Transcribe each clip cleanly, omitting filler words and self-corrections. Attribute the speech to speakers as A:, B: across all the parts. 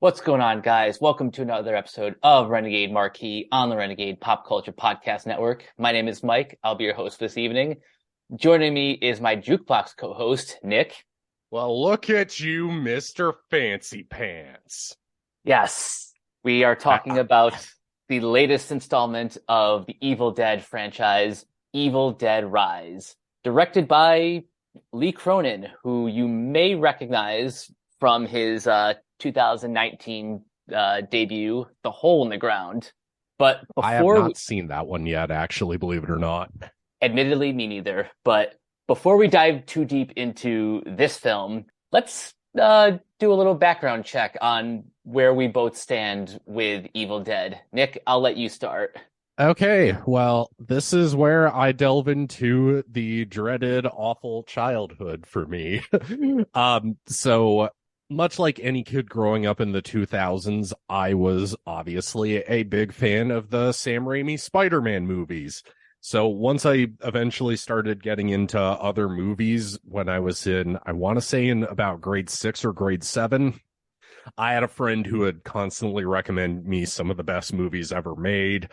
A: What's going on, guys? Welcome to another episode of Renegade Marquee on the Renegade Pop Culture Podcast Network. My name is Mike. I'll be your host this evening. Joining me is my Jukebox co-host, Nick.
B: Well, look at you, Mr. Fancy Pants.
A: Yes, we are talking about the latest installment of the Evil Dead franchise, Evil Dead Rise, directed by Lee Cronin, who you may recognize from his 2019 debut, The Hole in the Ground. But
B: I have not seen that one yet, actually, believe it or not.
A: Admittedly, me neither. But before we dive too deep into this film, let's do a little background check on where we both stand with Evil Dead. Nick, I'll let you start.
B: Okay, well, this is where I delve into the dreaded, awful childhood for me. So much like any kid growing up in the 2000s, I was obviously a big fan of the Sam Raimi Spider-Man movies. So once I eventually started getting into other movies when I was I want to say in about grade 6 or grade 7, I had a friend who would constantly recommend me some of the best movies ever made.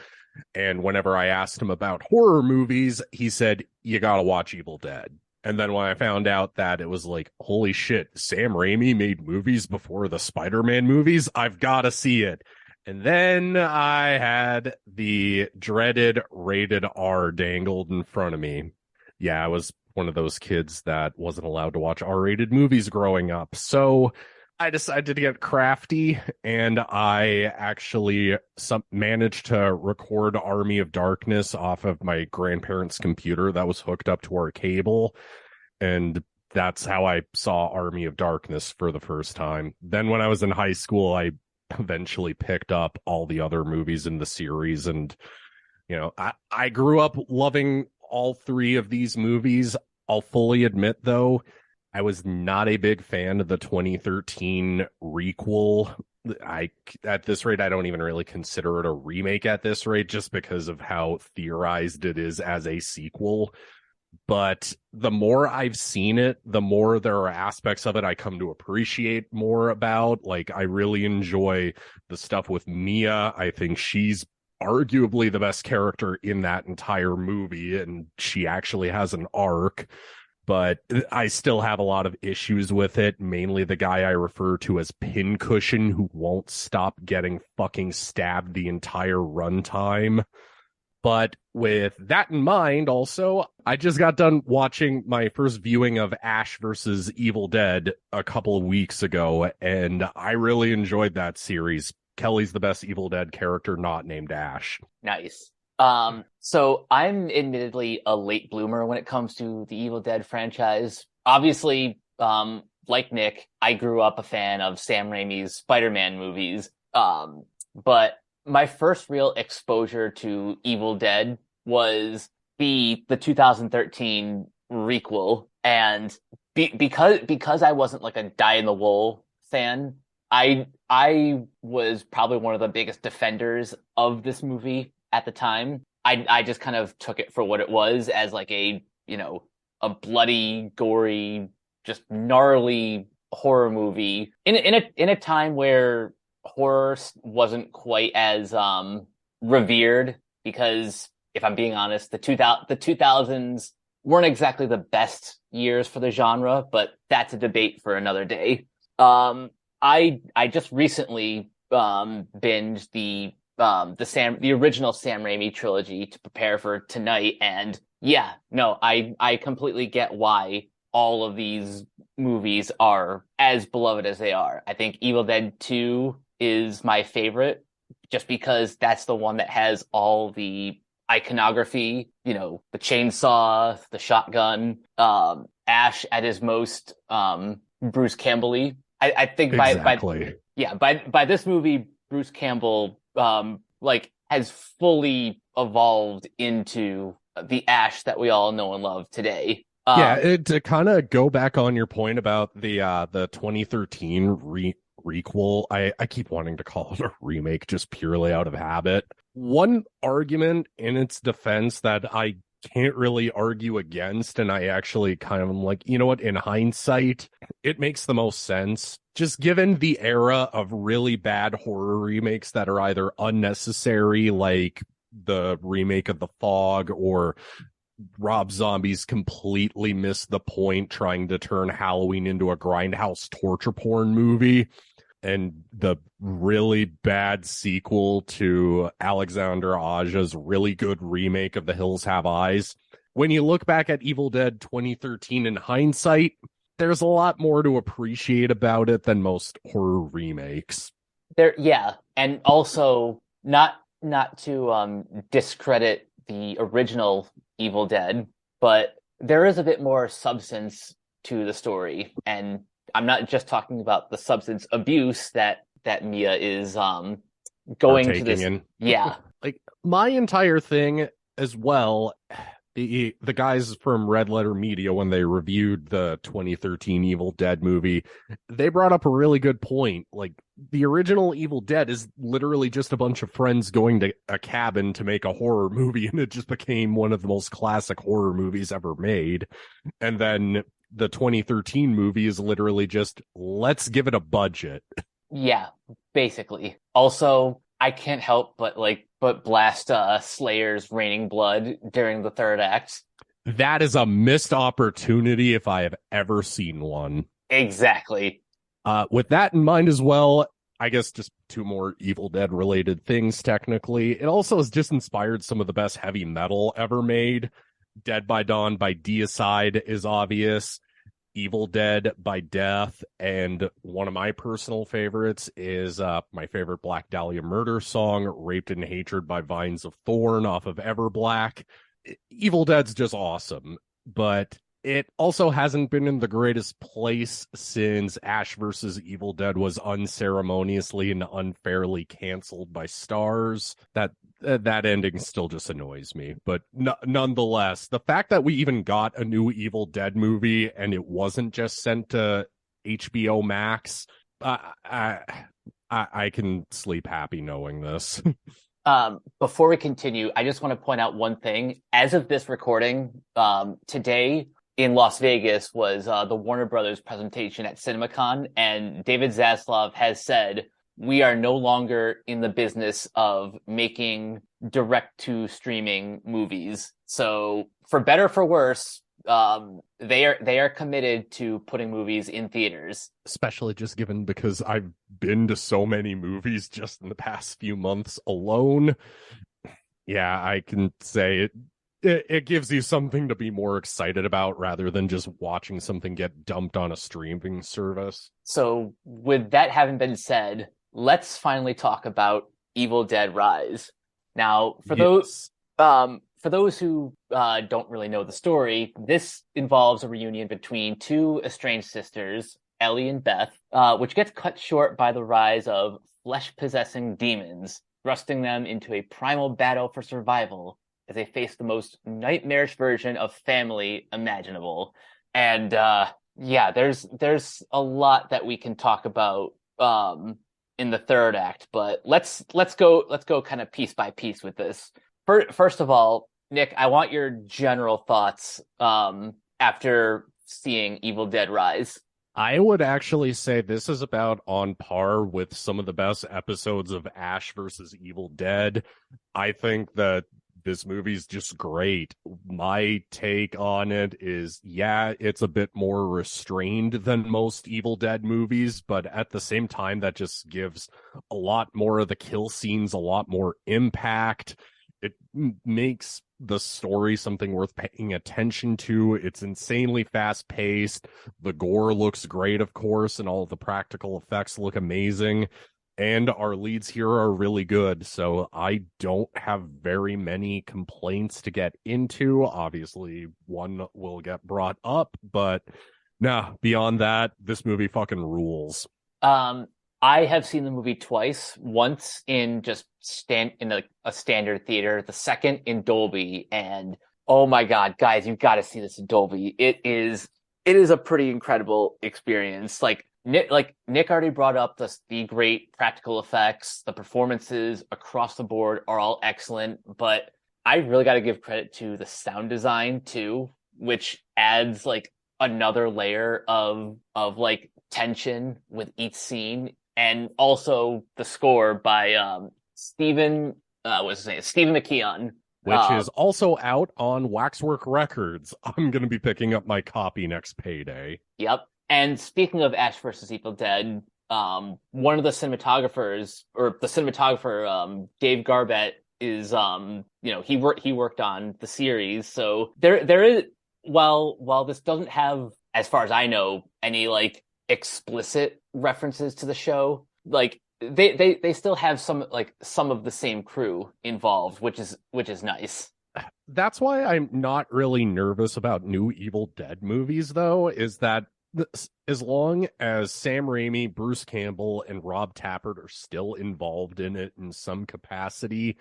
B: And whenever I asked him about horror movies, he said, you gotta watch Evil Dead. And then when I found out that it was like, holy shit, Sam Raimi made movies before the Spider-Man movies, I've got to see it. And then I had the dreaded rated R dangled in front of me. Yeah, I was one of those kids that wasn't allowed to watch R-rated movies growing up. So I decided to get crafty, and I actually managed to record Army of Darkness off of my grandparents' computer that was hooked up to our cable, and that's how I saw Army of Darkness for the first time. Then when I was in high school, I eventually picked up all the other movies in the series, and I grew up loving all three of these movies. I'll fully admit, though, I was not a big fan of the 2013 requel. At this rate, I don't even really consider it a remake at this rate, just because of how theorized it is as a sequel. But the more I've seen it, the more there are aspects of it I come to appreciate more about. Like, I really enjoy the stuff with Mia. I think she's arguably the best character in that entire movie, and she actually has an arc. But I still have a lot of issues with it, mainly the guy I refer to as Pincushion, who won't stop getting fucking stabbed the entire runtime. But with that in mind, also, I just got done watching my first viewing of Ash versus Evil Dead a couple of weeks ago, and I really enjoyed that series. Kelly's the best Evil Dead character not named Ash.
A: Nice. So I'm admittedly a late bloomer when it comes to the Evil Dead franchise. Obviously, like Nick, I grew up a fan of Sam Raimi's Spider-Man movies. But my first real exposure to Evil Dead was the 2013 requel. And because I wasn't like a dyed-in-the-wool fan, I was probably one of the biggest defenders of this movie at the time. I just kind of took it for what it was, as like a bloody, gory, just gnarly horror movie in a time where horror wasn't quite as revered, because if I'm being honest, the 2000s weren't exactly the best years for the genre, but that's a debate for another day. I just recently binged the original Sam Raimi trilogy to prepare for tonight, and yeah, no, I completely get why all of these movies are as beloved as they are. I think Evil Dead 2 is my favorite, just because that's the one that has all the iconography, the chainsaw, the shotgun, Ash at his most Bruce Campbell-y. I think
B: exactly.
A: by this movie, Bruce Campbell has fully evolved into the Ash that we all know and love today.
B: To kind of go back on your point about the 2013 requel, I keep wanting to call it a remake just purely out of habit. One argument in its defense that I can't really argue against. And I actually kind of am like, you know what? In hindsight, it makes the most sense. Just given the era of really bad horror remakes that are either unnecessary, like the remake of The Fog, or Rob Zombie's completely missed the point trying to turn Halloween into a grindhouse torture porn movie, and the really bad sequel to Alexander Aja's really good remake of The Hills Have Eyes. When you look back at Evil Dead 2013 in hindsight, there's a lot more to appreciate about it than most horror remakes.
A: Yeah, and also not to discredit the original Evil Dead, but there is a bit more substance to the story, and I'm not just talking about the substance abuse that Mia is going to
B: Partaking
A: this.
B: in.
A: Yeah,
B: Like, my entire thing as well, the guys from Red Letter Media, when they reviewed the 2013 Evil Dead movie, they brought up a really good point. Like, the original Evil Dead is literally just a bunch of friends going to a cabin to make a horror movie, and it just became one of the most classic horror movies ever made. And then the 2013 movie is literally just, let's give it a budget.
A: yeah, basically. Also, I can't help but blast Slayer's Raining Blood during the third act.
B: That is a missed opportunity if I have ever seen one.
A: Exactly.
B: With that in mind as well, I guess just two more Evil Dead related things technically. It also has just inspired some of the best heavy metal ever made. Dead by Dawn by Deicide is obvious. Evil Dead by Death, and one of my personal favorites is my favorite Black Dahlia Murder song, Raped in Hatred by Vines of Thorn off of Everblack. Evil Dead's just awesome, but it also hasn't been in the greatest place since Ash vs. Evil Dead was unceremoniously and unfairly canceled by Starz. That ending still just annoys me. But nonetheless, the fact that we even got a new Evil Dead movie and it wasn't just sent to HBO Max, I can sleep happy knowing this.
A: Before we continue, I just want to point out one thing. As of this recording, today in Las Vegas was the Warner Brothers presentation at CinemaCon, and David Zaslav has said, we are no longer in the business of making direct-to-streaming movies. So, for better or for worse, they are committed to putting movies in theaters.
B: Especially just given because I've been to so many movies just in the past few months alone. Yeah, I can say it gives you something to be more excited about rather than just watching something get dumped on a streaming service.
A: So, with that having been said, let's finally talk about Evil Dead Rise. Now, for those who don't really know the story, this involves a reunion between two estranged sisters, Ellie and Beth, which gets cut short by the rise of flesh-possessing demons, thrusting them into a primal battle for survival as they face the most nightmarish version of family imaginable. And yeah, there's a lot that we can talk about in the third act, but let's go kind of piece by piece with this. First of all, Nick, I want your general thoughts after seeing Evil Dead Rise.
B: I would actually say this is about on par with some of the best episodes of Ash versus Evil Dead. I think that this movie's just great. My take on it is, yeah, it's a bit more restrained than most Evil Dead movies, but at the same time, that just gives a lot more of the kill scenes, a lot more impact. It makes the story something worth paying attention to. It's insanely fast paced. The gore looks great, of course, and all the practical effects look amazing. And our leads here are really good, so I don't have very many complaints to get into. Obviously, one will get brought up, but nah, beyond that, this movie fucking rules.
A: I have seen the movie twice. Once in just a standard theater, the second in Dolby, and oh my god, guys, you've got to see this in Dolby. It is a pretty incredible experience. Like Nick already brought up the great practical effects, the performances across the board are all excellent, but I really got to give credit to the sound design too, which adds like another layer of like tension with each scene, and also the score by Stephen what's his name? Stephen McKeon.
B: which is also out on Waxwork Records. I'm going to be picking up my copy next payday.
A: Yep. And speaking of Ash versus Evil Dead, one of the cinematographers, or the cinematographer, Dave Garbett, is he worked on the series. So there is, while this doesn't have, as far as I know, any like explicit references to the show, like they still have some of the same crew involved, which is nice.
B: That's why I'm not really nervous about new Evil Dead movies, though, is that as long as Sam Raimi, Bruce Campbell, and Rob Tappert are still involved in it in some capacity,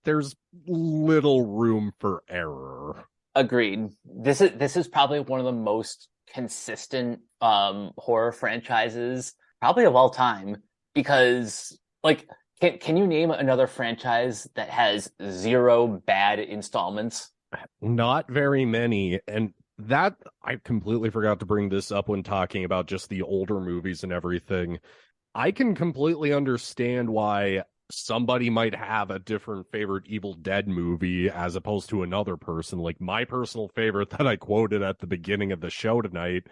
B: there's little room for error.
A: Agreed. This is probably one of the most consistent horror franchises probably of all time, because like can you name another franchise that has zero bad installments?
B: Not very many, and that I completely forgot to bring this up when talking about just the older movies and everything. I can completely understand why somebody might have a different favorite Evil Dead movie as opposed to another person. Like, my personal favorite that I quoted at the beginning of the show tonight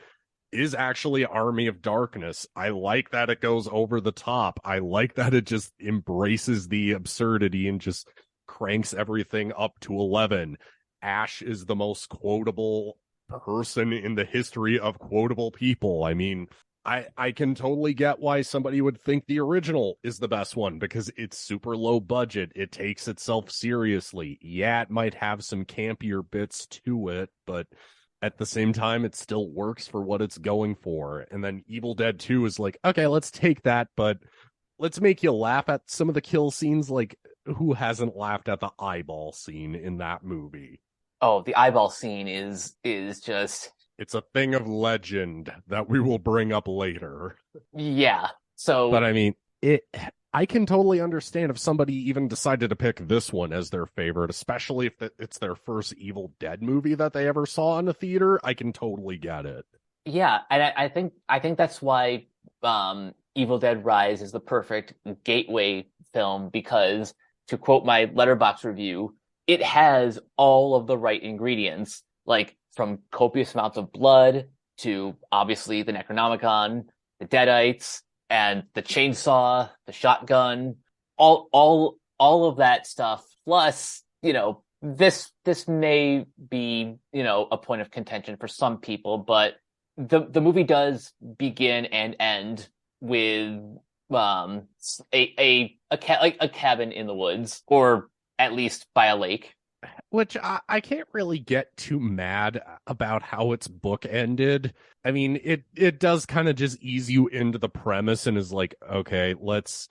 B: is actually Army of Darkness. I like that it goes over the top. I like that it just embraces the absurdity and just cranks everything up to 11. Ash is the most quotable person in the history of quotable people. I mean, I can totally get why somebody would think the original is the best one, because it's super low budget. It takes itself seriously. Yeah, it might have some campier bits to it, but at the same time, it still works for what it's going for. And then Evil Dead 2 is like, okay, let's take that, but let's make you laugh at some of the kill scenes. Like, who hasn't laughed at the eyeball scene in that movie?
A: Oh, the eyeball scene is just,
B: It's a thing of legend that we will bring up later.
A: yeah. So,
B: But I mean, I can totally understand if somebody even decided to pick this one as their favorite, especially if it's their first Evil Dead movie that they ever saw in a theater. I can totally get it.
A: yeah, and I think that's why Evil Dead Rise is the perfect gateway film, because, to quote my Letterboxd review, it has all of the right ingredients, like from copious amounts of blood to obviously the Necronomicon, the Deadites, and the chainsaw, the shotgun, all of that stuff. Plus, this may be, a point of contention for some people, but the movie does begin and end with a cabin in the woods, or at least by a lake.
B: Which I can't really get too mad about how its book ended. I mean, it does kind of just ease you into the premise and is like, okay, let's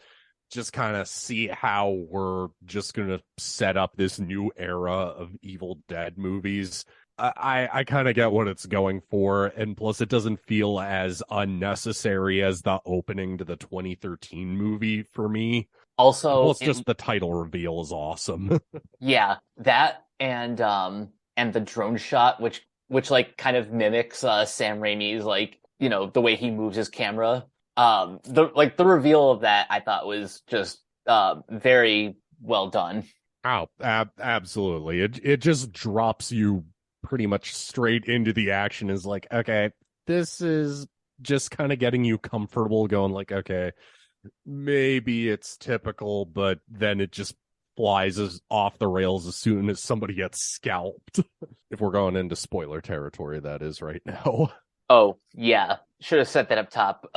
B: just kind of see how we're just going to set up this new era of Evil Dead movies. I kind of get what it's going for, and plus it doesn't feel as unnecessary as the opening to the 2013 movie for me.
A: Also,
B: Plus, just the title reveal is awesome.
A: yeah, that and the drone shot, which like kind of mimics Sam Raimi's, like, the way he moves his camera. The reveal of that, I thought, was just very well done.
B: Oh, absolutely. It just drops you pretty much straight into the action. Is like, okay, this is just kind of getting you comfortable, going like, okay, maybe it's typical, but then it just flies off the rails as soon as somebody gets scalped. If we're going into spoiler territory, that is right now.
A: Oh, yeah. Should have set that up top.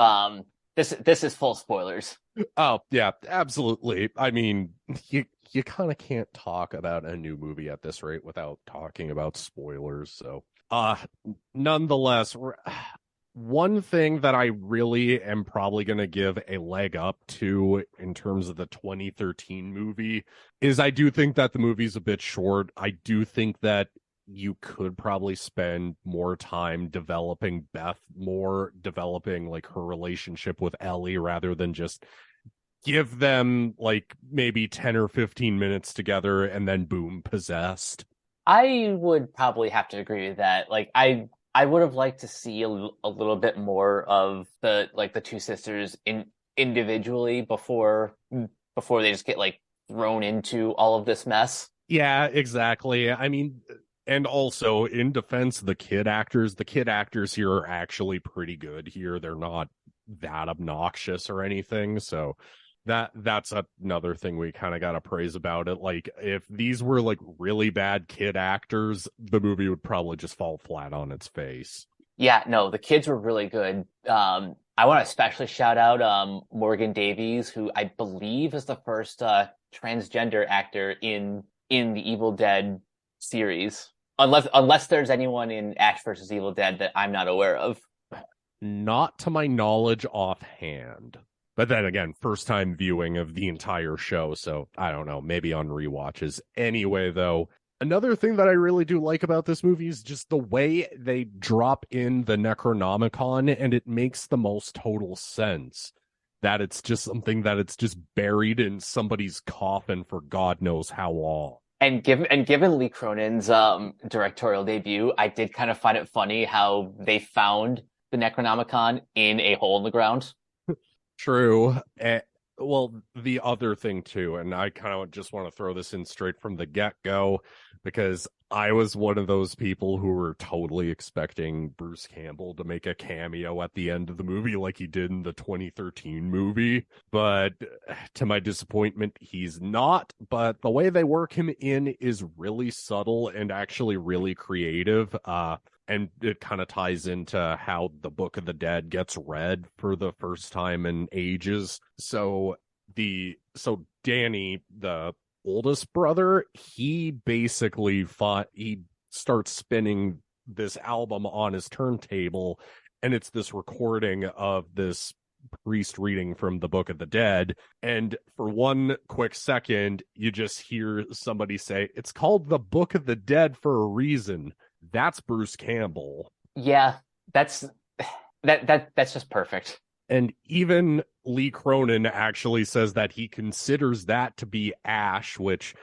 A: This is full spoilers.
B: Oh, yeah, absolutely. I mean, you kind of can't talk about a new movie at this rate without talking about spoilers. So, nonetheless, one thing that I really am probably going to give a leg up to in terms of the 2013 movie is I do think that the movie's a bit short. I do think that you could probably spend more time developing Beth, more developing like her relationship with Ellie, rather than just give them like maybe 10 or 15 minutes together and then boom, possessed.
A: I would probably have to agree with that. Like I would have liked to see a little bit more of the two sisters individually before they just get like thrown into all of this mess.
B: Yeah, exactly. I mean, and also in defense of the kid actors here are actually pretty good here. They're not that obnoxious or anything. So that's another thing we kind of got to praise about it. Like if these were like really bad kid actors, the movie would probably just fall flat on its face.
A: Yeah, no, the kids were really good. I want to especially shout out Morgan Davies, who I believe is the first transgender actor in the Evil Dead series. Unless there's anyone in Ash versus Evil Dead that I'm not aware of.
B: Not to my knowledge offhand. But then again, first time viewing of the entire show, so I don't know, maybe on rewatches. Anyway, though, another thing that I really do like about this movie is just the way they drop in the Necronomicon, and it makes the most total sense that it's just something that it's just buried in somebody's coffin for God knows how long.
A: And given Lee Cronin's directorial debut, I did kind of find it funny how they found the Necronomicon in a hole in the ground.
B: True. Well, the other thing too, and I kind of just want to throw this in straight from the get-go, because I was one of those people who were totally expecting Bruce Campbell to make a cameo at the end of the movie like he did in the 2013 movie. But to my disappointment, he's not. But the way they work him in is really subtle and actually really creative. And it kind of ties into how the Book of the Dead gets read for the first time in ages. So Danny, the oldest brother, he basically he starts spinning this album on his turntable, and it's this recording of this priest reading from the Book of the Dead. And for one quick second, you just hear somebody say, "It's called the Book of the Dead for a reason." That's Bruce Campbell.
A: Yeah, that's that's just perfect.
B: And even Lee Cronin actually says that he considers that to be Ash, which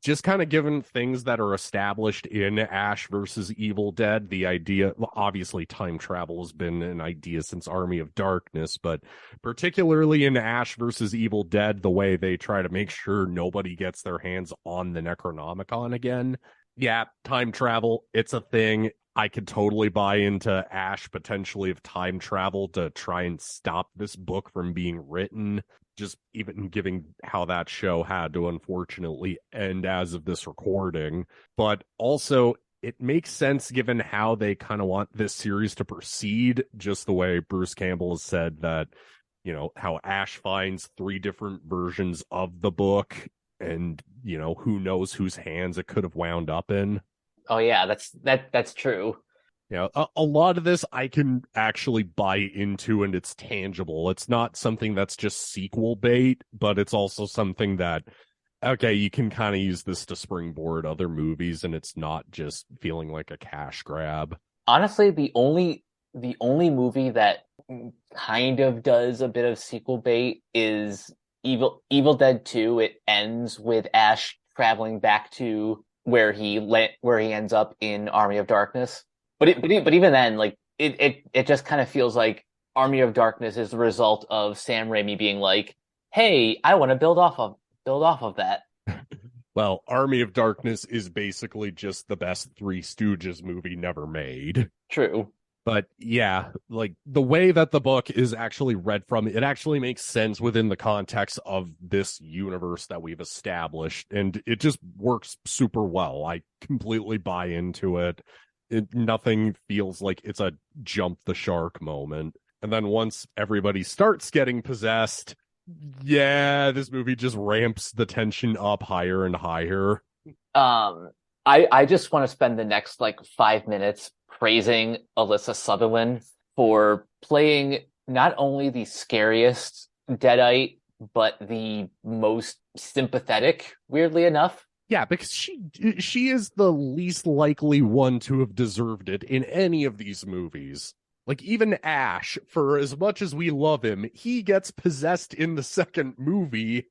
B: just kind of given things that are established in Ash versus Evil Dead, the idea, well, obviously time travel has been an idea since Army of Darkness, but particularly in Ash versus Evil Dead, the way they try to make sure nobody gets their hands on the Necronomicon again. Yeah, time travel, it's a thing. I could totally buy into Ash potentially of time travel to try and stop this book from being written, just even giving how that show had to unfortunately end as of this recording. But also, it makes sense given how they kind of want this series to proceed, just the way Bruce Campbell has said that, you know, how Ash finds 3 different versions of the book, and, you know, who knows whose hands it could have wound up in.
A: Oh yeah, that's true.
B: You know, a lot of this I can actually buy into, and it's tangible. It's not something that's just sequel bait, but it's also something that, okay, you can kind of use this to springboard other movies, and it's not just feeling like a cash grab.
A: Honestly, the only movie that kind of does a bit of sequel bait is Evil Dead 2. It ends with Ash traveling back to where he ends up in Army of Darkness. But even then, like it just kind of feels like Army of Darkness is the result of Sam Raimi being like, "Hey, I want to build off of that."
B: Well, Army of Darkness is basically just the best Three Stooges movie never made.
A: True.
B: But yeah, like the way that the book is actually read from, it actually makes sense within the context of this universe that we've established. And it just works super well. I completely buy into it. Nothing feels like it's a jump the shark moment. And then once everybody starts getting possessed, yeah, this movie just ramps the tension up higher and higher.
A: I just want to spend the next like 5 minutes praising Alyssa Sutherland for playing not only the scariest Deadite, but the most sympathetic, weirdly enough.
B: Yeah, because she is the least likely one to have deserved it in any of these movies. Like, even Ash, for as much as we love him, he gets possessed in the second movie.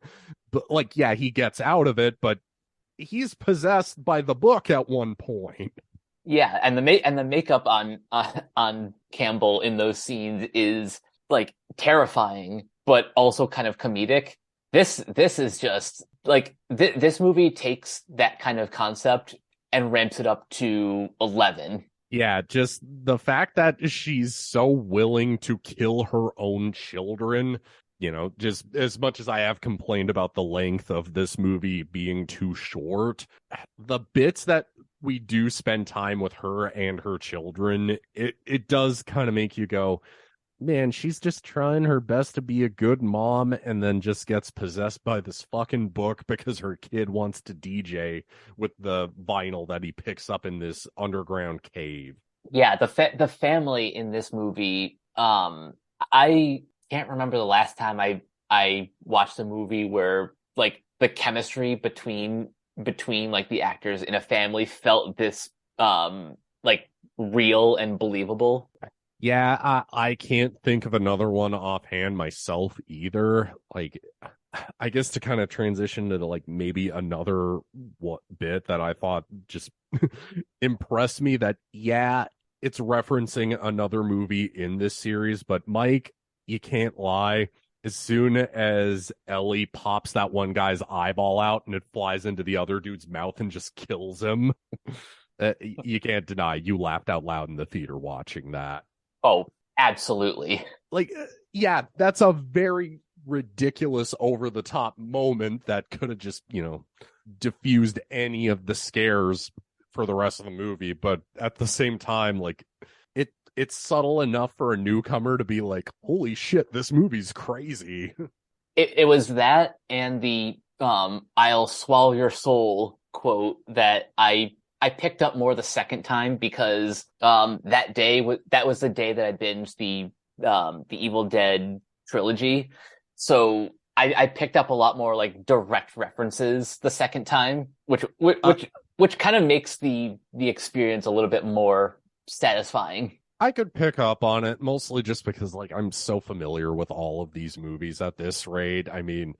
B: But, like, yeah, he gets out of it, but he's possessed by the book at one point.
A: Yeah, and the makeup on Campbell in those scenes is like terrifying, but also kind of comedic. This is just like this movie takes that kind of concept and ramps it up to 11.
B: Yeah, just the fact that she's so willing to kill her own children, just as much as I have complained about the length of this movie being too short, the bits that we do spend time with her and her children, it does kind of make you go, man, she's just trying her best to be a good mom and then just gets possessed by this fucking book because her kid wants to DJ with the vinyl that he picks up in this underground cave.
A: Yeah, the family in this movie, I can't remember the last time I watched a movie where like the chemistry between like the actors in a family felt this like real and believable.
B: Yeah, I can't think of another one offhand myself either. Like, I guess to kind of transition to like maybe another bit that I thought just impressed me that, yeah, it's referencing another movie in this series, but Mike, you can't lie. As soon as Ellie pops that one guy's eyeball out and it flies into the other dude's mouth and just kills him, you can't deny you laughed out loud in the theater watching that.
A: Oh, absolutely.
B: Like, yeah, that's a very ridiculous over the top moment that could have just, diffused any of the scares for the rest of the movie. But at the same time, like, it's subtle enough for a newcomer to be like, holy shit, this movie's crazy.
A: It was that and the I'll swallow your soul quote that I picked up more the second time because that was the day that I binged the Evil Dead trilogy. So I picked up a lot more like direct references the second time, which kind of makes the experience a little bit more satisfying.
B: I could pick up on it mostly just because like I'm so familiar with all of these movies at this rate. I mean,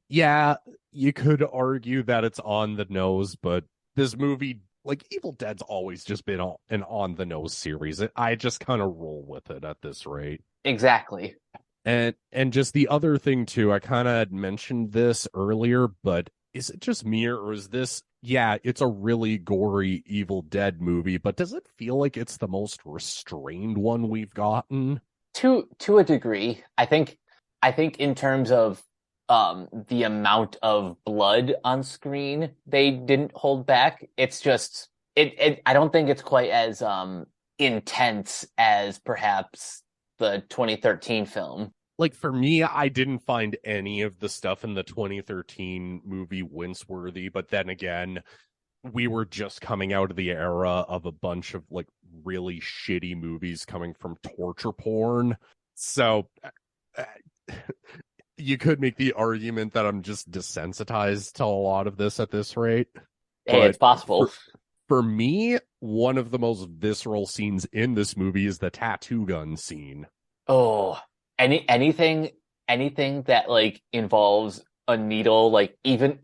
B: yeah, you could argue that it's on the nose, but this movie, like Evil Dead's always just been an on the nose series. I just kind of roll with it at this rate.
A: Exactly.
B: And just the other thing too, I kind of had mentioned this earlier, but is it just me or is this, yeah, it's a really gory Evil Dead movie, but does it feel like it's the most restrained one we've gotten?
A: To a degree. I think in terms of the amount of blood on screen, they didn't hold back. It's just I don't think it's quite as intense as perhaps the 2013 film.
B: Like for me, I didn't find any of the stuff in the 2013 movie wince-worthy, but then again, we were just coming out of the era of a bunch of like really shitty movies coming from torture porn. So you could make the argument that I'm just desensitized to a lot of this at this rate.
A: Hey,
B: But
A: it's possible.
B: for me, one of the most visceral scenes in this movie is the tattoo gun scene.
A: Oh, anything that like involves a needle, like even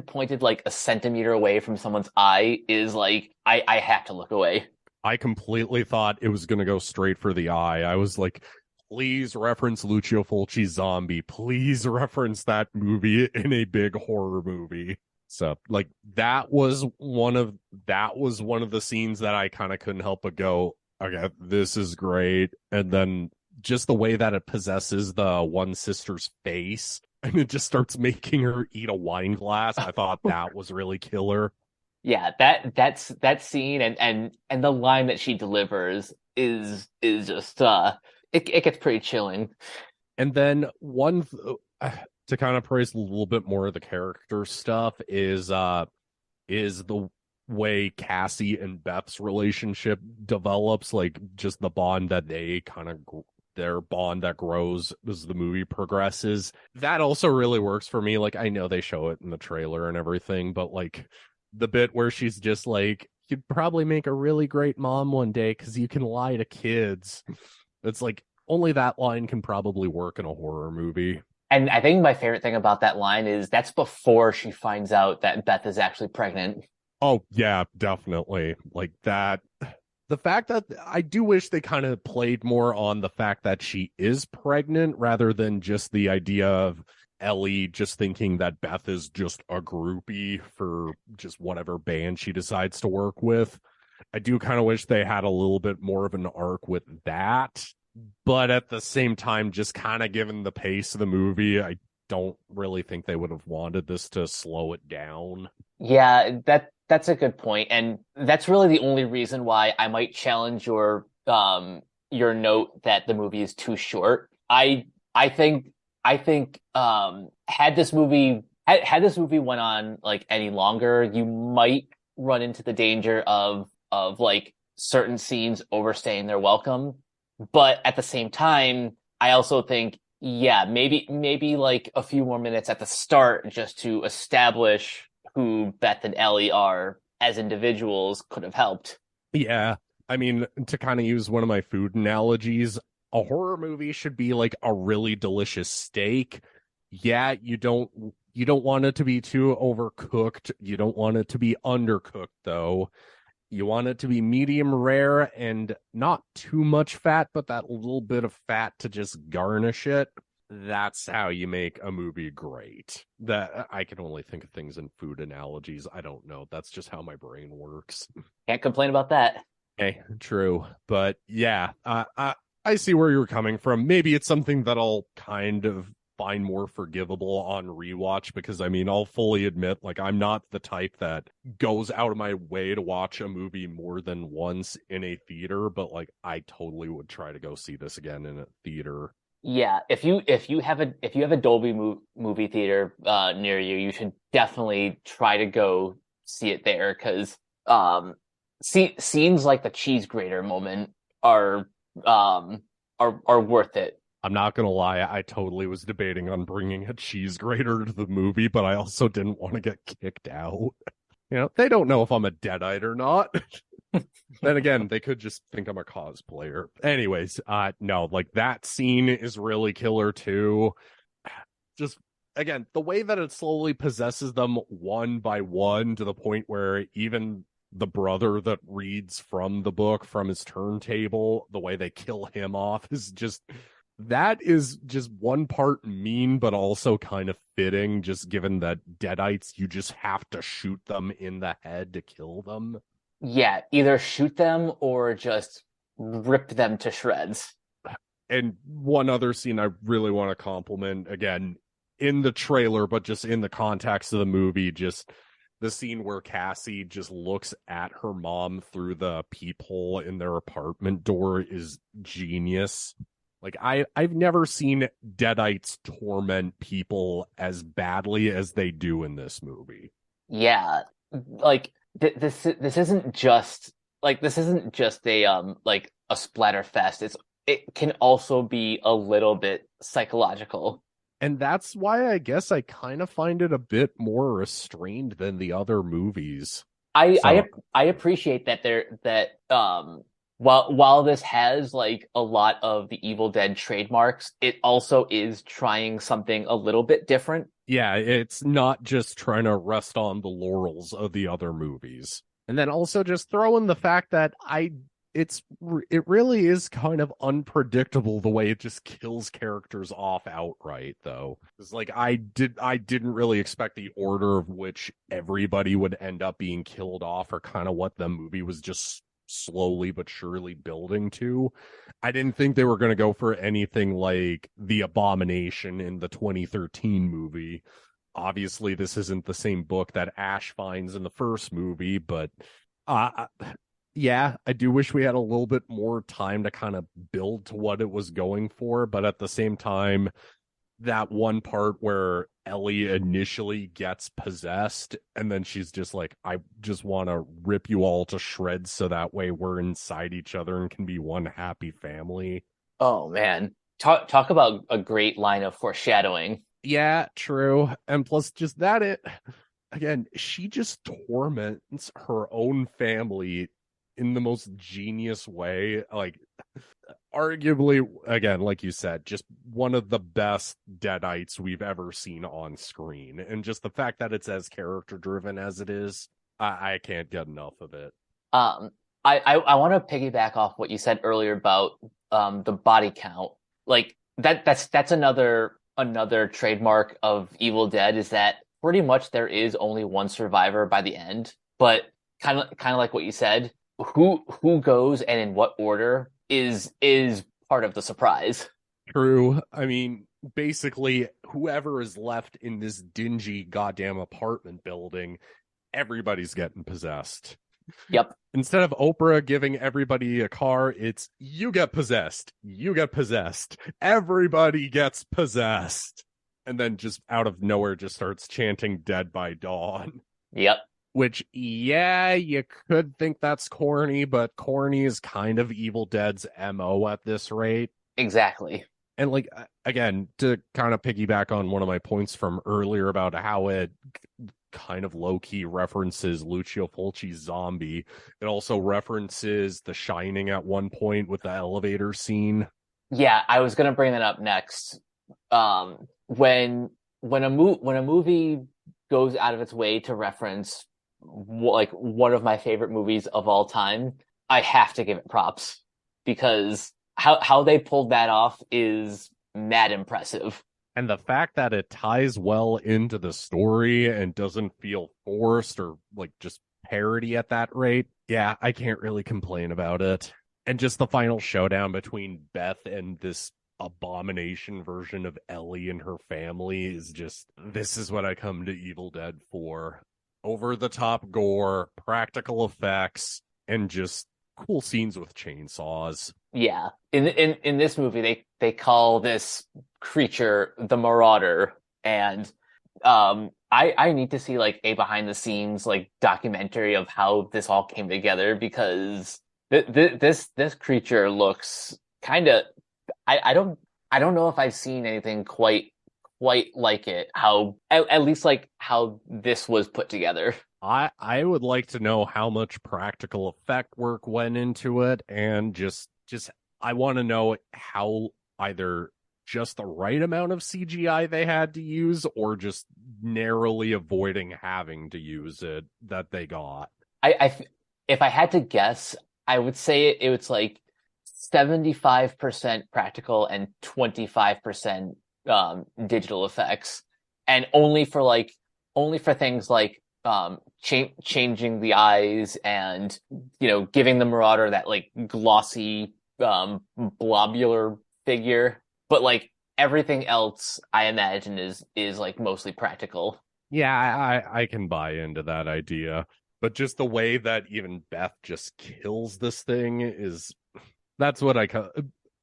A: pointed like a centimeter away from someone's eye is like I have to look away.
B: I completely thought it was going to go straight for the eye. I was like, please reference Lucio Fulci's Zombie. Please reference that movie in a big horror movie. So like that was one of the scenes that I kind of couldn't help but go, okay, this is great. And then just the way that it possesses the one sister's face and it just starts making her eat a wine glass. I thought that was really killer.
A: Yeah, that scene and the line that she delivers is just it gets pretty chilling.
B: And then to kind of praise a little bit more of the character stuff is the way Cassie and Beth's relationship develops, like just the bond that they kind of their bond that grows as the movie progresses. That also really works for me. Like I know they show it in the trailer and everything, but like the bit where she's just like, you'd probably make a really great mom one day because you can lie to kids. It's like only that line can probably work in a horror movie.
A: And I think my favorite thing about that line is that's before she finds out that Beth is actually pregnant.
B: Oh, yeah, definitely. Like that. The fact that I do wish they kind of played more on the fact that she is pregnant rather than just the idea of Ellie just thinking that Beth is just a groupie for just whatever band she decides to work with. I do kind of wish they had a little bit more of an arc with that. But at the same time, just kind of given the pace of the movie, I don't really think they would have wanted this to slow it down.
A: Yeah, that's a good point, and that's really the only reason why I might challenge your note that the movie is too short. I think had this movie went on like any longer, you might run into the danger of like certain scenes overstaying their welcome. But at the same time, I also think, yeah, maybe like a few more minutes at the start just to establish who Beth and Ellie are as individuals could have helped.
B: Yeah. I mean, to kind of use one of my food analogies, a horror movie should be like a really delicious steak. Yeah, you don't want it to be too overcooked. You don't want it to be undercooked though. You want it to be medium rare and not too much fat, but that little bit of fat to just garnish it. That's how you make a movie great. That I can only think of things in food analogies. I don't know. That's just how my brain works.
A: Can't complain about that.
B: Okay, true. But yeah, I see where you're coming from. Maybe it's something that I'll kind of find more forgivable on rewatch because I mean, I'll fully admit, like, I'm not the type that goes out of my way to watch a movie more than once in a theater, but like, I totally would try to go see this again in a theater.
A: Yeah, if you have a Dolby movie theater near you, you should definitely try to go see it there because scenes like the cheese grater moment are are worth it.
B: I'm not gonna lie, I totally was debating on bringing a cheese grater to the movie, but I also didn't want to get kicked out. They don't know if I'm a Deadite or not. Then again, they could just think I'm a cosplayer. Anyways, no, like that scene is really killer too. Just again, the way that it slowly possesses them one by one to the point where even the brother that reads from the book from his turntable, the way they kill him off is just that is just one part mean, but also kind of fitting, just given that Deadites, you just have to shoot them in the head to kill them.
A: Yeah, either shoot them or just rip them to shreds.
B: And one other scene I really want to compliment, again, in the trailer, but just in the context of the movie, just the scene where Cassie just looks at her mom through the peephole in their apartment door is genius. Like I've never seen Deadites torment people as badly as they do in this movie.
A: Yeah, like this isn't just a like a splatter fest. It can also be a little bit psychological.
B: And that's why I guess I kind of find it a bit more restrained than the other movies.
A: I
B: So
A: I I appreciate that while this has like a lot of the Evil Dead trademarks, it also is trying something a little bit different.
B: yeah, it's not just trying to rest on the laurels of the other movies. And then also just throw in the fact that it really is kind of unpredictable the way it just kills characters off outright though. It's like I didn't really expect the order of which everybody would end up being killed off or kind of what the movie was just slowly but surely building to. I didn't think they were going to go for anything like the Abomination in the 2013 movie. Obviously, this isn't the same book that Ash finds in the first movie, but uh, yeah, I do wish we had a little bit more time to kind of build to what it was going for. But at the same time, that one part where Ellie initially gets possessed and then she's just like, I just want to rip you all to shreds so that way we're inside each other and can be one happy family.
A: Oh man. Talk about a great line of foreshadowing.
B: Yeah, true. And plus just that again, she just torments her own family in the most genius way. Like, arguably, again, like you said, just one of the best Deadites we've ever seen on screen. And just the fact that it's as character driven as it is, I can't get enough of it.
A: Um, I want to piggyback off what you said earlier about the body count. Like that's another trademark of Evil Dead is that pretty much there is only one survivor by the end. But kind of like what you said, who goes and in what order is part of the surprise.
B: True. I mean, basically, whoever is left in this dingy goddamn apartment building, everybody's getting possessed.
A: Yep.
B: Instead of Oprah giving everybody a car, it's you get possessed. You get possessed. Everybody gets possessed. And then just out of nowhere just starts chanting Dead by Dawn.
A: Yep.
B: Which, yeah, you could think that's corny, but corny is kind of Evil Dead's MO at this rate.
A: Exactly.
B: And like, again, to kind of piggyback on one of my points from earlier about how it kind of low-key references Lucio Fulci's Zombie, it also references The Shining at one point with the elevator scene.
A: Yeah, I was gonna bring that up next. When a movie goes out of its way to reference like one of my favorite movies of all time, I have to give it props because how they pulled that off is mad impressive.
B: And the fact that it ties well into the story and doesn't feel forced or like just parody at that rate, yeah, I can't really complain about it. And just the final showdown between Beth and this abomination version of Ellie and her family is just, this is what I come to Evil Dead for. Over the top gore, practical effects, and just cool scenes with chainsaws.
A: Yeah. In this movie they call this creature the Marauder, and I need to see like a behind the scenes like documentary of how this all came together because this creature looks kind of I don't know if I've seen anything quite like it, how at least like how this was put together.
B: I would like to know how much practical effect work went into it, and just I want to know how either just the right amount of CGI they had to use or just narrowly avoiding having to use it that they got.
A: If I had to guess, I would say it was like 75% practical and 25% digital effects, and only for things like changing the eyes and giving the Marauder that like glossy blobular figure, but like everything else I imagine is like mostly practical.
B: Yeah, I can buy into that idea, but just the way that even Beth just kills this thing is that's what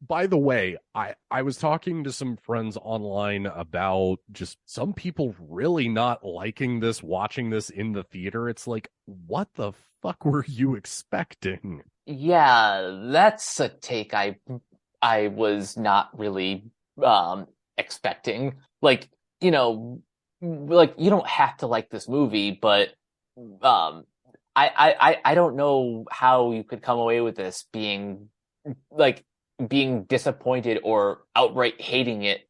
B: by the way, I was talking to some friends online about just some people really not liking this, watching this in the theater. It's like, what the fuck were you expecting?
A: Yeah, that's a take I was not really expecting. Like, like you don't have to like this movie, but I don't know how you could come away with this like being disappointed or outright hating it,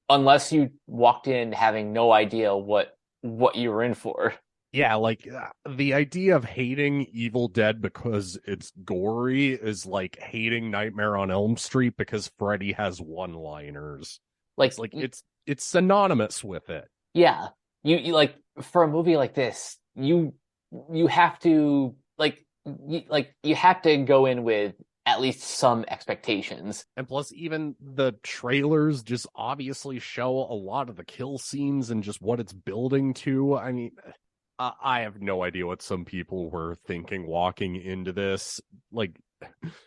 A: unless you walked in having no idea what you were in for.
B: Yeah, like the idea of hating Evil Dead because it's gory is like hating Nightmare on Elm Street because Freddy has one-liners.
A: Like,
B: It's like it's synonymous with it.
A: yeah, you like for a movie like this, you have to you have to go in with at least some expectations.
B: And plus, even the trailers just obviously show a lot of the kill scenes and just what it's building to. I mean, I have no idea what some people were thinking walking into this. Like,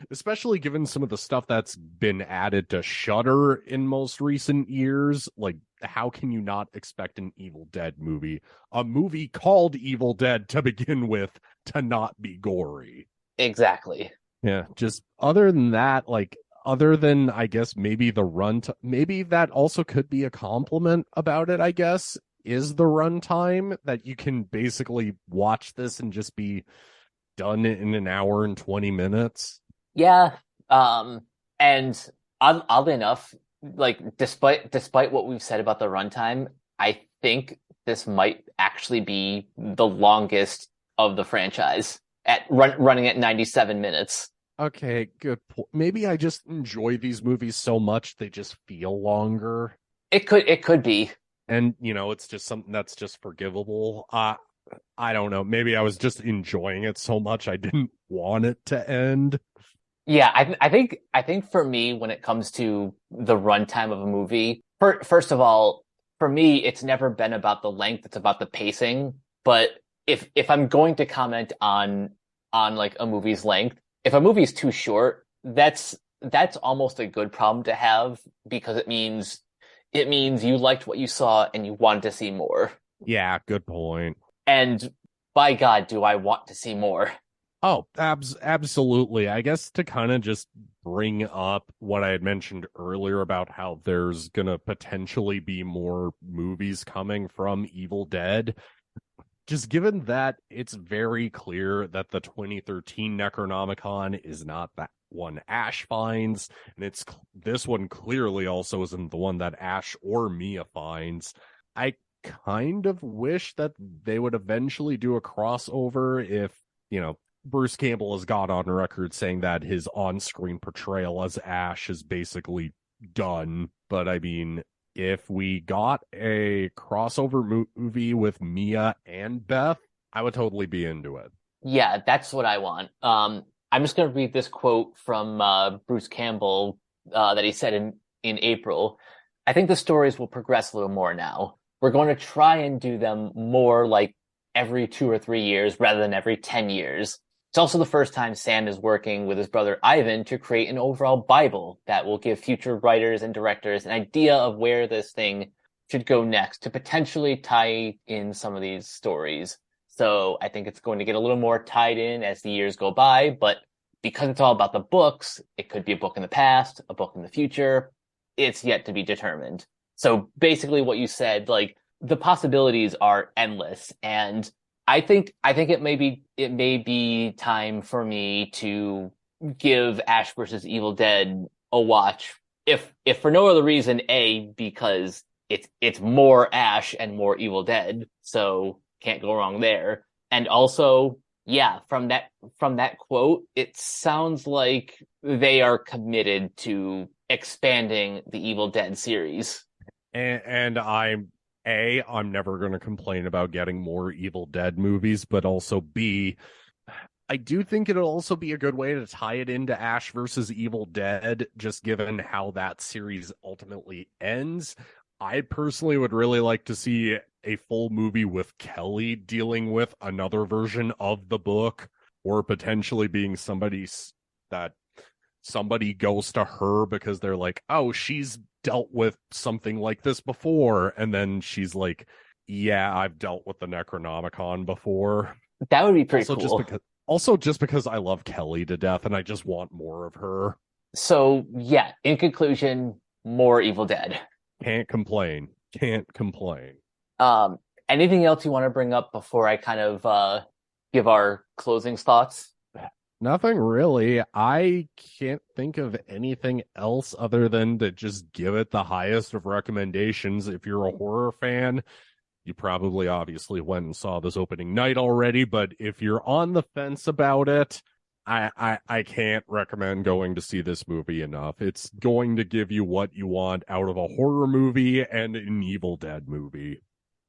B: especially given some of the stuff that's been added to Shudder in most recent years. Like, how can you not expect an Evil Dead movie, a movie called Evil Dead to begin with, to not be gory?
A: Exactly.
B: Yeah, just other than that, like, other than, I guess, maybe the maybe that also could be a compliment about it, I guess. is the runtime that you can basically watch this and just be done in an hour and 20 minutes.
A: Yeah. And oddly enough, like despite what we've said about the runtime, I think this might actually be the longest of the franchise at running at 97 minutes.
B: Okay, good point. Maybe I just enjoy these movies so much they just feel longer.
A: It could be.
B: And, it's just something that's just forgivable. I don't know. Maybe I was just enjoying it so much I didn't want it to end.
A: Yeah, I think for me, when it comes to the runtime of a movie, first of all, for me, it's never been about the length, it's about the pacing. But if I'm going to comment on like a movie's length, if a movie's too short, that's almost a good problem to have because it means you liked what you saw and you wanted to see more.
B: Yeah, good point.
A: And by God, do I want to see more.
B: Oh, absolutely. I guess to kind of just bring up what I had mentioned earlier about how there's gonna potentially be more movies coming from Evil Dead, just given that it's very clear that the 2013 Necronomicon is not that one Ash finds, and this one clearly also isn't the one that Ash or Mia finds. I kind of wish that they would eventually do a crossover if, Bruce Campbell has got on record saying that his on-screen portrayal as Ash is basically done. But I mean, if we got a crossover movie with Mia and Beth, I would totally be into it.
A: Yeah, that's what I want. I'm just going to read this quote from Bruce Campbell that he said in April. I think the stories will progress a little more now. We're going to try and do them more like every 2 or 3 years rather than every 10 years. It's also the first time Sam is working with his brother Ivan to create an overall Bible that will give future writers and directors an idea of where this thing should go next to potentially tie in some of these stories. So I think it's going to get a little more tied in as the years go by, but because it's all about the books, it could be a book in the past, a book in the future. It's yet to be determined. So basically what you said, like the possibilities are endless. And I think it may be time for me to give Ash versus Evil Dead a watch. If for no other reason, because it's more Ash and more Evil Dead, so can't go wrong there. And also, yeah, from that quote, it sounds like they are committed to expanding the Evil Dead series.
B: And I'm never going to complain about getting more Evil Dead movies, but also B, I do think it'll also be a good way to tie it into Ash versus Evil Dead, just given how that series ultimately ends. I personally would really like to see a full movie with Kelly dealing with another version of the book, or potentially being that somebody goes to her because they're like, oh, she's dealt with something like this before. And then she's like, yeah, I've dealt with the Necronomicon before.
A: That would be pretty
B: Also,
A: cool.
B: just because I love Kelly to death and I just want more of her.
A: So yeah, in conclusion, more Evil Dead.
B: Can't complain. Can't complain.
A: Anything else you want to bring up before I kind of give our closing thoughts?
B: Nothing really. I can't think of anything else other than to just give it the highest of recommendations. If you're a horror fan, you probably obviously went and saw this opening night already, but if you're on the fence about it, I can't recommend going to see this movie enough. It's going to give you what you want out of a horror movie and an Evil Dead movie.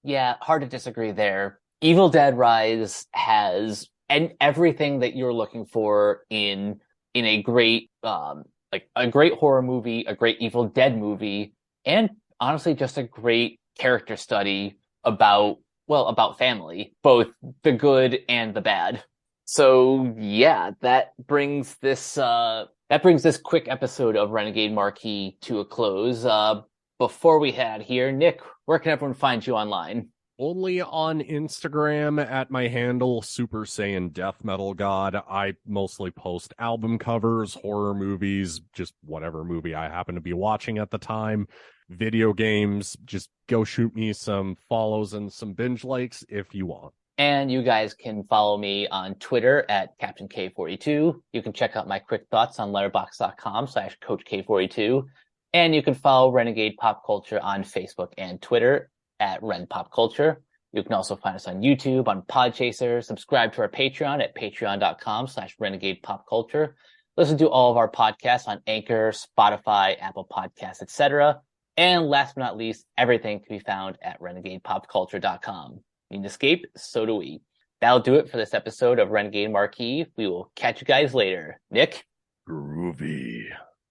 A: Yeah, hard to disagree there. Evil Dead Rise has and everything that you're looking for in a great like a great horror movie, a great Evil Dead movie, and honestly just a great character study about family, both the good and the bad. So yeah, that brings this quick episode of Renegade Marquee to a close. Before we head here, Nick, where can everyone find you online?
B: Only on Instagram at my handle, Super Saiyan Death Metal God. I mostly post album covers, horror movies, just whatever movie I happen to be watching at the time. video games, just go shoot me some follows and some binge likes if you want.
A: And you guys can follow me on Twitter at Captain K42. You can check out my quick thoughts on letterboxd.com/Coach K42. And you can follow Renegade Pop Culture on Facebook and Twitter at Ren Pop Culture. You can also find us on YouTube, on Podchaser, subscribe to our Patreon at patreon.com/Renegade Pop Culture. Listen to all of our podcasts on Anchor, Spotify, Apple Podcasts, etc. And last but not least, everything can be found at renegadepopculture.com. You need to escape, so do we. That'll do it for this episode of Renegade Marquee. We will catch you guys later. Nick?
B: Groovy.